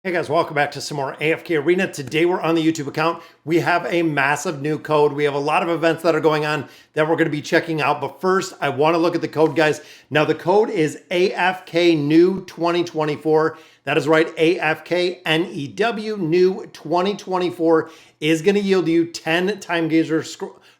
Hey guys, welcome back to some more AFK Arena. Today we're on the YouTube account. We have a massive new code. We have a lot of events that are going on that we're going to be checking out. But first, I want to look at the code, guys. Now the code is AFK New 2024. That is right, AFK NEW New 2024 is going to yield you 10 time gazer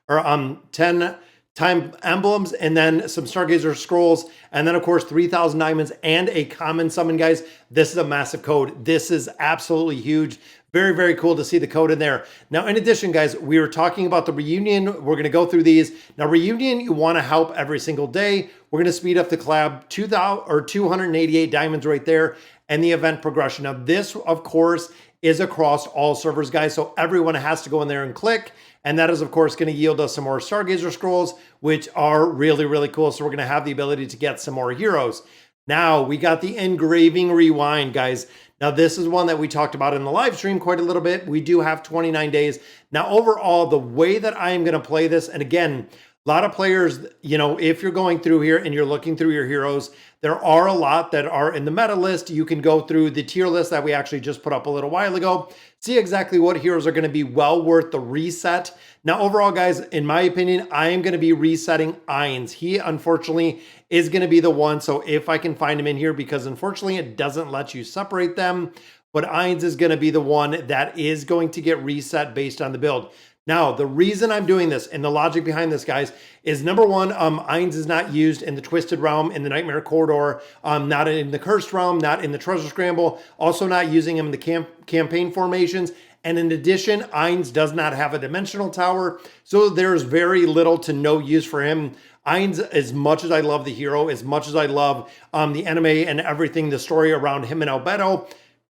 or 10 time emblems, and then some Stargazer scrolls, and then of course 3,000 diamonds and a common summon, guys. This is a massive code. This is absolutely huge. Very, very cool to see the code in there. Now, in addition, guys, we were talking about the reunion. We're going to go through these. Now, reunion, you want to help every single day. We're going to speed up the collab, 288 diamonds right there, and the event progression. Now, this, of course, is across all servers, guys. So everyone has to go in there and click. And that is, of course, going to yield us some more Stargazer scrolls, which are really, really cool. So we're going to have the ability to get some more heroes. Now, we got the Engraving Rewind, guys. Now, this is one that we talked about in the live stream quite a little bit. We do have 29 days. Now, overall, the way that I am going to play this, and again, a lot of players, you know, if you're going through here and you're looking through your heroes, there are a lot that are in the meta list. You can go through the tier list that we actually just put up a little while ago, see exactly what heroes are going to be well worth the reset. Now, overall, guys, in my opinion, I am going to be resetting Ainz. He, unfortunately, is going to be the one. So if I can find him in here, because unfortunately, it doesn't let you separate them. But Ainz is going to be the one that is going to get reset based on the build. Now, the reason I'm doing this and the logic behind this, guys, is number one, Ainz is not used in the Twisted Realm, in the Nightmare Corridor, not in the Cursed Realm, not in the Treasure Scramble, also not using him in the campaign formations. And in addition, Ainz does not have a dimensional tower, so there's very little to no use for him. Ainz, as much as I love the hero, as much as I love the anime and everything, the story around him and Albedo,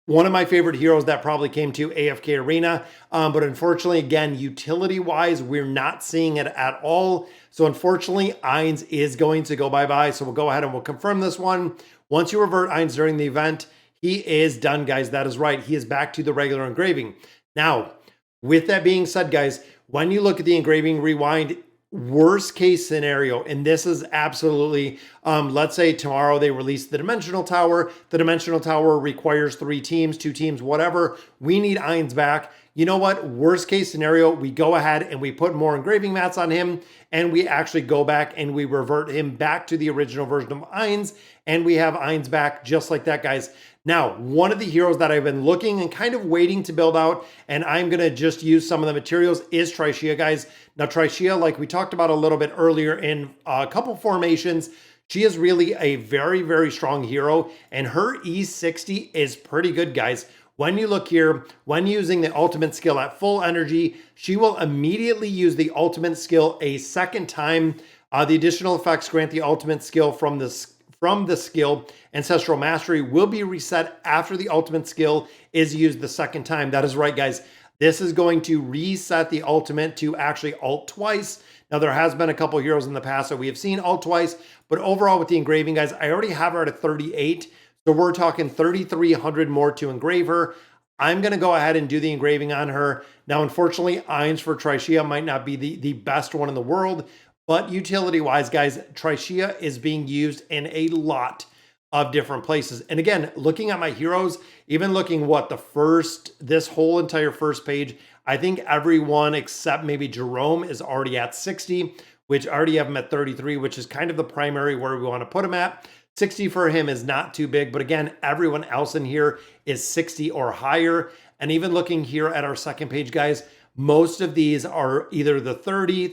one of my favorite heroes that probably came to AFK Arena. But unfortunately, again, utility-wise, we're not seeing it at all. So unfortunately, Ainz is going to go bye-bye. So we'll go ahead and we'll confirm this one. Once you revert Ainz during the event, he is done, guys. That is right. He is back to the regular engraving. Now, with that being said, guys, when you look at the Engraving Rewind, worst case scenario, and this is absolutely, let's say tomorrow they release the Dimensional Tower. The Dimensional Tower requires 3 teams, 2 teams, whatever. We need Ainz back. You know what? Worst case scenario, we go ahead and we put more engraving mats on him, and we actually go back and we revert him back to the original version of Ainz, and we have Ainz back just like that, guys. Now, one of the heroes that I've been looking and kind of waiting to build out, and I'm going to just use some of the materials, is Tria, guys. Now, Tria, like we talked about a little bit earlier in a couple formations, she is really a very, very strong hero, and her E60 is pretty good, guys. When you look here, when using the ultimate skill at full energy, she will immediately use the ultimate skill a second time. The additional effects grant the ultimate skill from the skill Ancestral Mastery will be reset after the ultimate skill is used the second time. That is right, guys. This is going to reset the ultimate to actually ult twice. Now, there has been a couple heroes in the past that we have seen ult twice, but overall with the engraving, guys, I already have her at 38. So we're talking 3,300 more to engrave her. I'm going to go ahead and do the engraving on her. Now, unfortunately, Ainz for Tria might not be the best one in the world, but utility-wise, guys, Tria is being used in a lot of different places. And again, looking at my heroes, even looking this whole entire first page, I think everyone except maybe Jerome is already at 60, which I already have him at 33, which is kind of the primary where we want to put him at. 60 for him is not too big, but again, everyone else in here is 60 or higher. And even looking here at our second page, guys, most of these are either the 30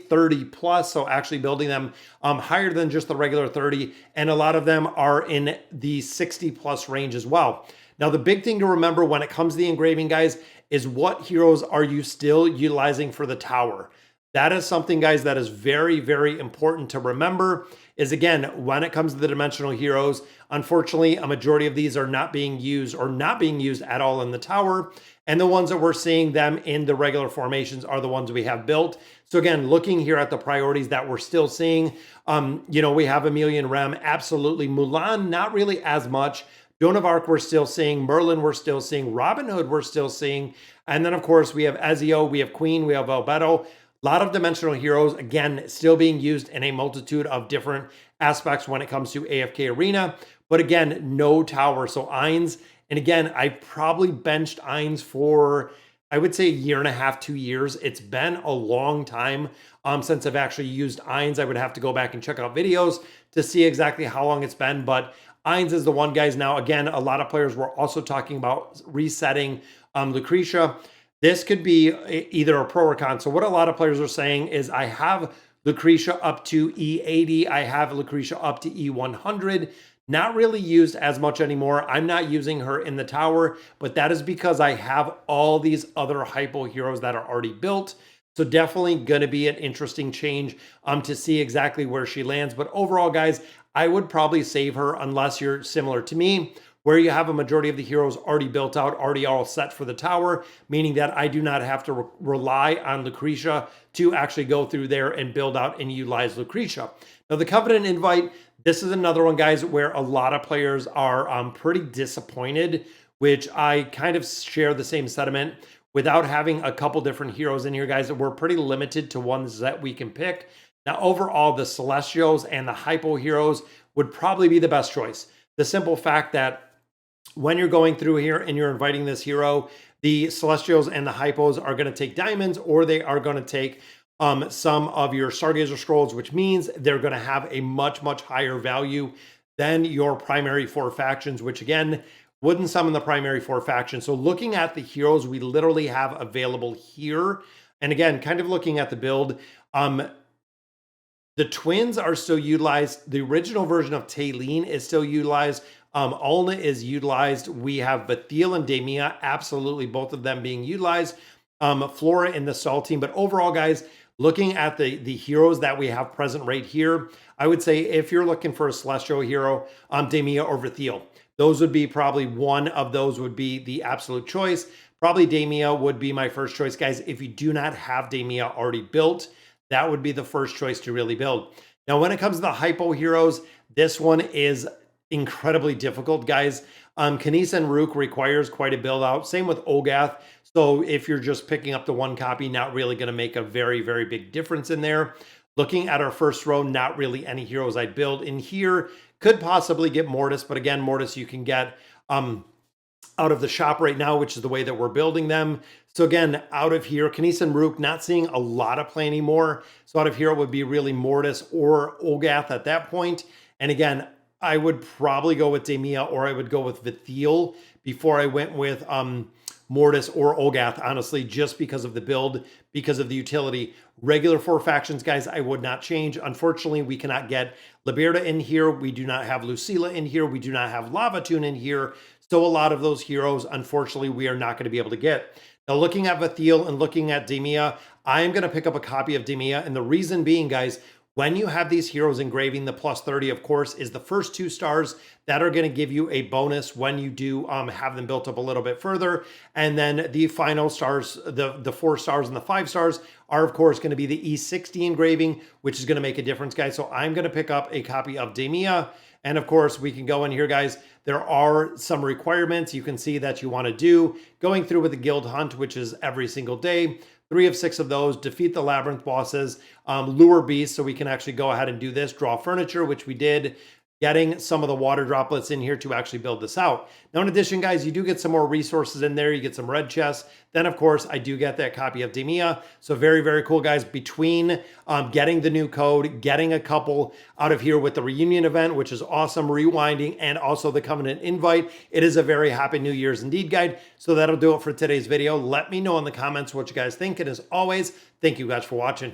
plus, so actually building them higher than just the regular 30, and a lot of them are in the 60 plus range as well. Now, the big thing to remember when it comes to the engraving, guys, is what heroes are you still utilizing for the tower? That is something, guys, that is very, very important to remember, is again, when it comes to the dimensional heroes, unfortunately, a majority of these are not being used at all in the tower. And the ones that we're seeing them in the regular formations are the ones we have built. So again, looking here at the priorities that we're still seeing, you know, we have Amelia and Rem, absolutely. Mulan, not really as much. Joan of Arc, we're still seeing. Merlin, we're still seeing. Robin Hood, we're still seeing. And then, of course, we have Ezio, we have Queen, we have Albedo. A lot of dimensional heroes, again, still being used in a multitude of different aspects when it comes to AFK Arena. But again, no tower. So Ainz And again, I probably benched Ainz for, I would say, a year and a half, 2 years. It's been a long time since I've actually used Ainz. I would have to go back and check out videos to see exactly how long it's been, but Ainz is the one, guys. Now, again, a lot of players were also talking about resetting Lucretia. This could be either a pro or con. So what a lot of players are saying is I have Lucretia up to E80. I have Lucretia up to E100. Not really used as much anymore. I'm not using her in the tower, but that is because I have all these other hypo heroes that are already built. So definitely going to be an interesting change to see exactly where she lands. But overall, guys, I would probably save her unless you're similar to me, where you have a majority of the heroes already built out, already all set for the tower, meaning that I do not have to rely on Lucretia to actually go through there and build out and utilize Lucretia. Now, the Covenant Invite, this is another one, guys, where a lot of players are pretty disappointed, which I kind of share the same sentiment. Without having a couple different heroes in here, guys, we're pretty limited to ones that we can pick. Now, overall, the Celestials and the Hypo heroes would probably be the best choice. The simple fact that when you're going through here and you're inviting this hero, the Celestials and the Hypos are going to take diamonds, or they are going to take some of your Stargazer scrolls, which means they're going to have a much, much higher value than your primary 4 factions, which again, wouldn't summon the primary 4 factions. So looking at the heroes we literally have available here, and again, kind of looking at the build, the twins are still utilized. The original version of Taylene is still utilized. Alna is utilized. We have Bathiel and Demia, absolutely both of them being utilized. Flora in the Sol team. But overall, guys, looking at the heroes that we have present right here, I would say if you're looking for a Celestial hero, Demia or Bathiel. Those would be probably one of those would be the absolute choice. Probably Demia would be my first choice, guys. If you do not have Demia already built, that would be the first choice to really build. Now, when it comes to the hypo heroes, this one is incredibly difficult, guys. Kanisa and Rook requires quite a build out. Same with Olgath. So if you're just picking up the one copy, not really going to make a very, very big difference in there. Looking at our first row, not really any heroes I'd build in here. Could possibly get Mortis, but again, Mortis you can get out of the shop right now, which is the way that we're building them. So again, out of here, Kanisa and Rook, not seeing a lot of play anymore. So out of here, it would be really Mortis or Olgath at that point. And again, I would probably go with Demia, or I would go with Vithiel before I went with Mortis or Olgath, honestly, just because of the build, because of the utility. Regular 4 factions, guys, I would not change. Unfortunately, we cannot get Liberta in here. We do not have Lucilla in here. We do not have Lavatune in here. So a lot of those heroes, unfortunately, we are not going to be able to get. Now, looking at Vithiel and looking at Demia, I am going to pick up a copy of Demia. And the reason being, guys, when you have these heroes engraving, the plus 30, of course, is the first 2 stars that are going to give you a bonus when you do have them built up a little bit further. And then the final stars, the 4 stars and the 5 stars are, of course, going to be the E60 engraving, which is going to make a difference, guys. So I'm going to pick up a copy of Demia. And of course, we can go in here, guys. There are some requirements you can see that you want to do. Going through with the guild hunt, which is every single day. 3 of 6 of those, defeat the labyrinth bosses, lure beasts, so we can actually go ahead and do this, draw furniture, which we did, getting some of the water droplets in here to actually build this out. Now, in addition, guys, you do get some more resources in there. You get some red chests. Then, of course, I do get that copy of Demia. So very, very cool, guys. Between getting the new code, getting a couple out of here with the reunion event, which is awesome, rewinding, and also the Covenant Invite, it is a very happy New Year's indeed, guide. So that'll do it for today's video. Let me know in the comments what you guys think. And as always, thank you guys for watching.